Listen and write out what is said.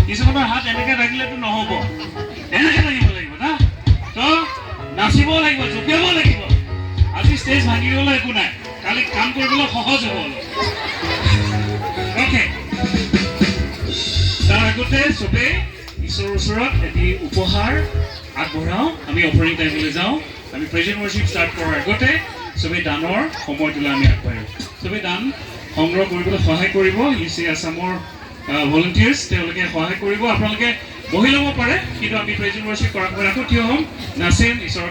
কিছুমানৰ হাত এনেকে ৰাখিলেতো নহ'ব, এনেকে লাগিব না। তো নাচিব লাগিব, জঁপিয়াব লাগিব। আজি ষ্টেজ ভাঙি গ'লে একো নাই, কালি কাম কৰিবলৈ সহজ হ'ব অলপ। অ'কে, তাৰ আগতে চবেই ঈশ্বৰৰ ওচৰত এটি উপহাৰ আগবঢ়াওঁ। আমি অফাৰিং টাইমলৈ যাওঁ। আমি প্ৰেজেণ্ট ৱৰ্শ্বিপ ষ্টাৰ্ট কৰাৰ আগতে চবেই দানৰ সময়টোলৈ আমি আগবাঢ়োঁ। চবেই দান সংগ্ৰহ কৰিবলৈ সহায় কৰিব। UC আছামৰ ভলণ্টিয়াৰ্ছ তেওঁলোকে সহায় কৰিব। আপোনালোকে বহি ল'ব পাৰে, কিন্তু আমি প্ৰেজেণ্ট ৱৰ্শ্বিপ কৰাৰ সময়ত আকৌ থিয় হ'ম, নাচিম, ঈশ্বৰৰ